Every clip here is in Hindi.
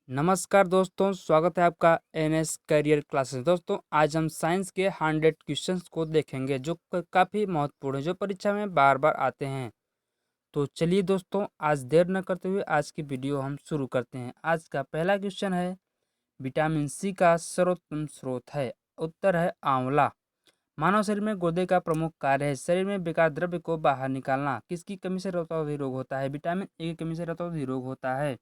नमस्कार दोस्तों, स्वागत है आपका एनएस करियर क्लासेस। दोस्तों, आज हम साइंस के 100 क्वेश्चंस को देखेंगे जो काफ़ी महत्वपूर्ण है, जो परीक्षा में बार बार आते हैं। तो चलिए दोस्तों, आज देर न करते हुए आज की वीडियो हम शुरू करते हैं। आज का पहला क्वेश्चन है, विटामिन सी का सर्वोत्तम स्रोत है। उत्तर है आंवला। मानव शरीर में गुर्दे का प्रमुख कार्य है शरीर में बेकार द्रव्य को बाहर निकालना। किसकी कमी से रतौंधी रोग होता है? विटामिन ए की कमी से रतौंधी रोग होता है।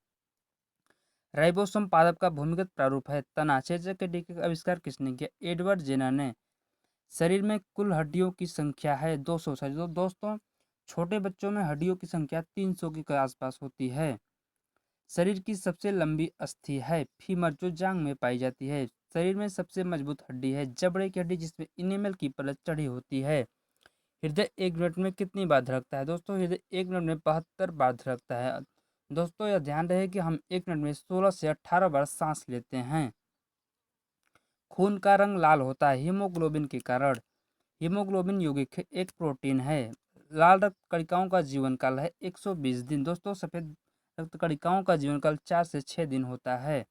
राइबोसोम पादप का भूमिगत प्रारूप है तना। चेचक के डीके का आविष्कार किसने किया? एडवर्ड जेनर ने। शरीर में कुल हड्डियों की संख्या है 200। दोस्तों, छोटे बच्चों में हड्डियों की संख्या 300 के आसपास होती है। शरीर की सबसे लंबी अस्थि है फीमर, जो जांग में पाई जाती है। शरीर में सबसे मजबूत हड्डी है जबड़े की हड्डी, जिसमें इनेमल की परत चढ़ी होती है। हृदय 1 मिनट में कितनी बार धड़कता है? दोस्तों, हृदय 1 मिनट में 72 बार धड़कता है। दोस्तों, यह ध्यान रहे कि हम 1 मिनट में 16 से 18 बार सांस लेते हैं। खून का रंग लाल होता है हीमोग्लोबिन के कारण। हीमोग्लोबिन यौगिक एक प्रोटीन है। लाल रक्त कणिकाओं का जीवन काल है 120 दिन। दोस्तों, सफेद रक्त कणिकाओं का जीवन काल 4 से 6 दिन होता है।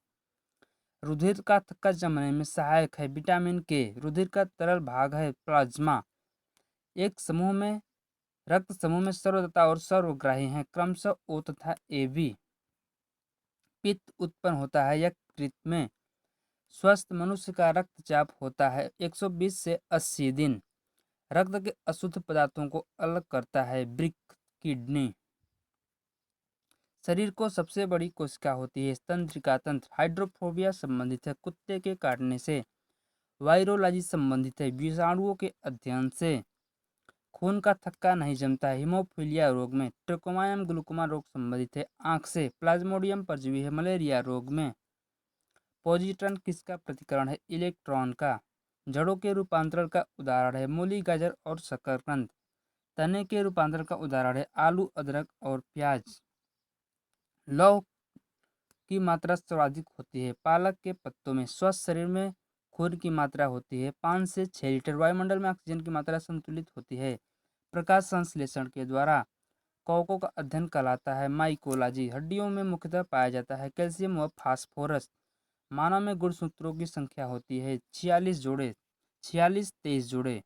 रुधिर का थक्का जमने में सहायक है विटामिन के। रुधिर का तरल भाग है प्लाज्मा। एक समूह में रक्त समूह में सर्वदाता और सर्वग्राही हैं क्रमशः ओ तथा ए बी। पित्त उत्पन्न होता है यकृत में। स्वस्थ मनुष्य का रक्तचाप होता है 120 से 80 दिन। रक्त के अशुद्ध पदार्थों को अलग करता है वृक्क किडनी। शरीर को सबसे बड़ी कोशिका होती है तंत्रिका तंत्र। हाइड्रोफोबिया संबंधित है कुत्ते के काटने से। वायरोलॉजी संबंधित है विषाणुओं के अध्ययन से। खून का थक्का नहीं जमता है हीमोफीलिया रोग में। ट्रकोमायम ग्लूकोमा रोग संबंधित है आंख से। प्लाज्मोडियम परजीवी है मलेरिया रोग में। पॉजिट्रॉन किसका प्रतिकरण है? इलेक्ट्रॉन का। जड़ों के रूपांतरण का उदाहरण है मूली, गाजर और शकरकंद। तने के रूपांतरण का उदाहरण है आलू, अदरक और प्याज। लौह की मात्रा सर्वाधिक होती है पालक के पत्तों में। स्वस्थ शरीर में खून की मात्रा होती है 5 से 6 लीटर। वायुमंडल में ऑक्सीजन की मात्रा संतुलित होती है प्रकाश संश्लेषण के द्वारा। कवकों का अध्ययन कहलाता है माइकोलॉजी। हड्डियों में मुख्यतः पाया जाता है कैल्शियम व फास्फोरस। मानव में गुणसूत्रों की संख्या होती है 46 जोड़े। 46 23 जोड़े।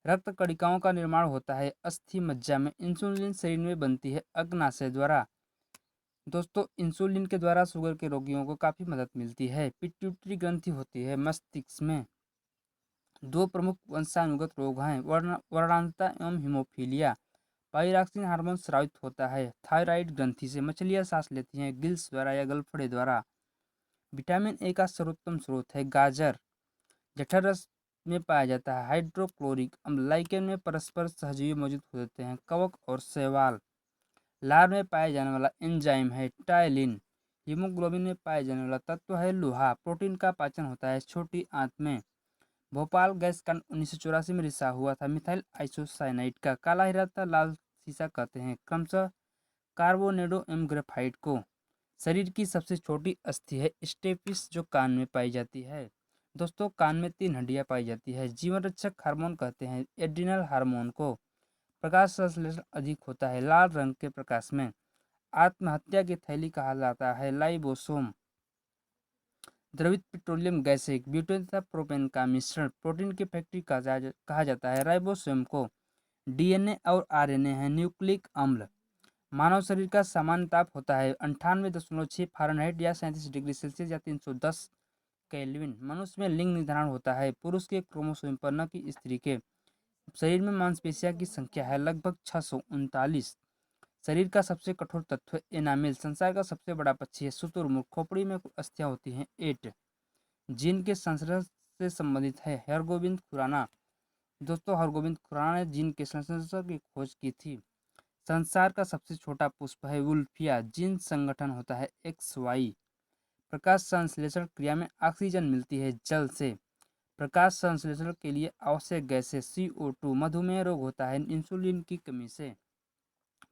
रक्त कणिकाओं का निर्माण होता है अस्थि मज्जा में। इंसुलिन शरीर में बनती है अग्नाशय द्वारा। दोस्तों, इंसुलिन के द्वारा शुगर के रोगियों को काफ़ी मदद मिलती है। पिट्यूटरी ग्रंथि होती है मस्तिष्क में। दो प्रमुख वंशानुगत रोग हैं वर्णांतता एवं हीमोफीलिया। पाइरोक्सिन हार्मोन स्रावित होता है थायराइड ग्रंथि से। मछलियां सांस लेती हैं गिल्स द्वारा या गलफड़े द्वारा। विटामिन ए का सर्वोत्तम स्रोत है गाजर। जठर रस में पाया जाता है हाइड्रोक्लोरिक अम्ल। लाइकेन में परस्पर सहजीवी मौजूद होते हैं कवक और शैवाल। लार में पाया जाने वाला एंजाइम है टायलिन। हीमोग्लोबिन में पाया जाने वाला तत्व है लोहा। प्रोटीन का पाचन होता है छोटी आंत में। भोपाल गैस कांड 1984 में रिसा हुआ था मिथाइल आइसोसाइनाइड का। काला हीरा तथा लाल सीसा कहते हैं क्रमशः कार्बोनेडो एवं ग्रेफाइट को। शरीर की सबसे छोटी अस्थि है स्टेपिस, जो कान में पाई जाती है। दोस्तों, कान में 3 हड्डियां पाई जाती है। जीवन रक्षक हार्मोन कहते हैं एड्रिनल हार्मोन को। प्रकाश संश्लेषण अधिक होता है लाल रंग के प्रकाश में। आत्महत्या की थैली कहा जाता है लाइबोसोम। द्रवित पेट्रोलियम गैस एक ब्यूटेन तथा प्रोपेन का मिश्रण प्रोटीन की फैक्ट्री कहा जाता है राइबोसोम को। डीएनए और आरएनए है न्यूक्लिक अम्ल। मानव शरीर का सामान्य ताप होता है 98.6 फ़ारेनहाइट या 37 डिग्री सेल्सियस या 310 केल्विन। मनुष्य में लिंग निर्धारण होता है पुरुष के क्रोमोसोम पर, न कि स्त्री के। शरीर में मांसपेशियों की संख्या है लगभग 639। शरीर का सबसे कठोर तत्व है एनामिल। संसार का सबसे बड़ा पक्षी है शुतुरमुर्ग। खोपड़ी में कुल अस्थियां होती हैं 8। जीन के संश्लेषण से संबंधित है हरगोविंद खुराना। दोस्तों, हरगोविंद खुराना ने जीन के संश्लेषण की खोज की थी। संसार का सबसे छोटा पुष्प है वुल्फिया। जीन संगठन होता है XY। प्रकाश संश्लेषण क्रिया में ऑक्सीजन मिलती है जल से। प्रकाश संश्लेषण के लिए आवश्यक गैस है CO2। मधुमेह रोग होता है इंसुलिन की कमी से।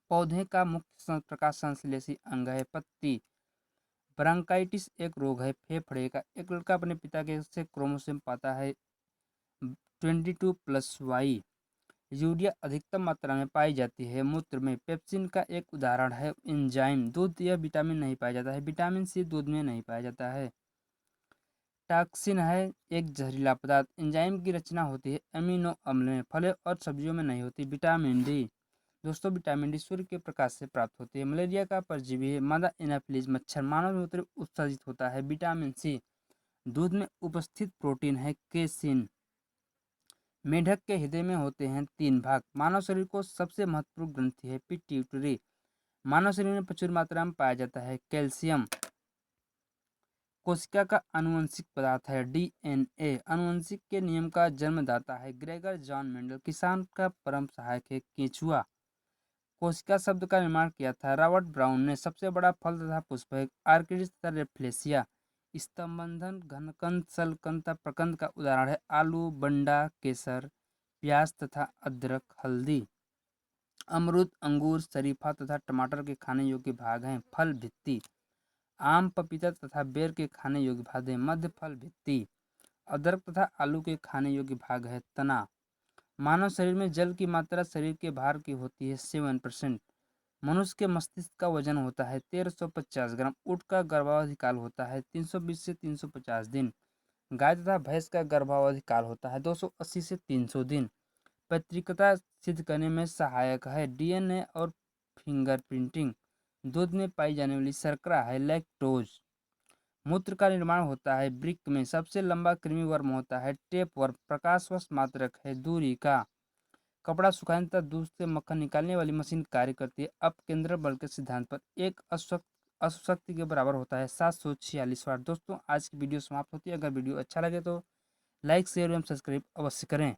पौधे का मुख्य प्रकाश संश्लेषी अंग है पत्ती। ब्रांकाइटिस एक रोग है फेफड़े का। एक लड़का अपने पिता के से क्रोमोसोम पाता है 22+Y। यूरिया अधिकतम मात्रा में पाई जाती है मूत्र में। पेप्सिन का एक उदाहरण है एंजाइम। दूध यह विटामिन नहीं पाया जाता है। विटामिन सी दूध में नहीं पाया जाता है। टॉक्सिन है एक जहरीला पदार्थ। एंजाइम की रचना होती है अमीनो अम्ल में। फलों और सब्जियों में नहीं होती। विटामिन डी दोस्तों, विटामिन डी सूर्य के प्रकाश से प्राप्त होती है। मलेरिया का परजीवी है मादा एनाफिलीज मच्छर। मानव मूत्र उत्सर्जित होता है। विटामिन सी दूध में उपस्थित प्रोटीन है केसिन। मेढक के हृदय में होते हैं 3 भाग। मानव शरीर को सबसे महत्वपूर्ण ग्रंथि है पिट्यूटरी। मानव शरीर में प्रचुर मात्रा में पाया जाता है कैल्शियम। कोशिका का आनुवंशिक पदार्थ है डीएनए। आनुवंशिक के नियम का जन्मदाता है ग्रेगर जॉन मेंडल। किसान का परम सहायक है केंचुआ। कोशिका शब्द का निर्माण किया था रॉबर्ट ब्राउन ने। सबसे बड़ा फल तथा पुष्प है आर्किडिस तथा रेफ्लेसिया। स्तंभबंधन घनकंद शलकंद तथा प्रकंद का उदाहरण है आलू, बंडा, केसर, प्याज तथा अदरक, हल्दी। अमरूद, अंगूर, शरीफा तथा टमाटर के खाने योग्य भाग हैं। फल भित्ति आम, पपीता तथा बेर के खाने योग्य भाग हैं। मध्य फल भित्ति। अदरक तथा आलू के खाने योग्य भाग है तना। मानव शरीर में जल की मात्रा शरीर के भार की होती है 7%। मनुष्य के मस्तिष्क का वजन होता है 1350 ग्राम। ऊँट का गर्भावधि काल होता है 320 से 350 दिन। गाय तथा भैंस का गर्भावधि काल होता है 280 से 300 दिन। पैतृकता सिद्ध करने में सहायक है डीएनए और फिंगरप्रिंटिंग। दूध में पाई जाने वाली शर्करा है लैक्टोज। मूत्र का निर्माण होता है वृक्क में। सबसे लंबा कृमि वर्म होता है टेप वर्म। प्रकाशवर्ष मात्रक है दूरी का। कपड़ा सुखाने तथा दूध से मक्खन निकालने वाली मशीन कार्य करती है अपकेंद्र बल के सिद्धांत पर। एक अशुशक्ति के बराबर होता है 746 वाट। दोस्तों, आज की वीडियो समाप्त होती है। अगर वीडियो अच्छा लगे तो लाइक, शेयर एवं सब्सक्राइब अवश्य करें।